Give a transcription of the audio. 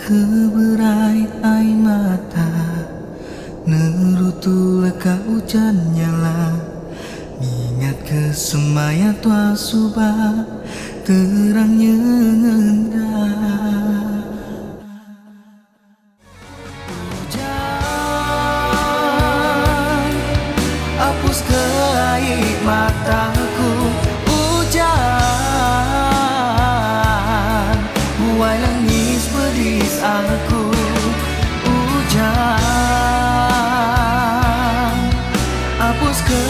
Keberai air mata Nerutu leka hujan nyala Ingat ke semaya tua subah Terangnya ngendah Hujan hapus ke air mataku Hujan buai langis pedis aku Hujan hapus ke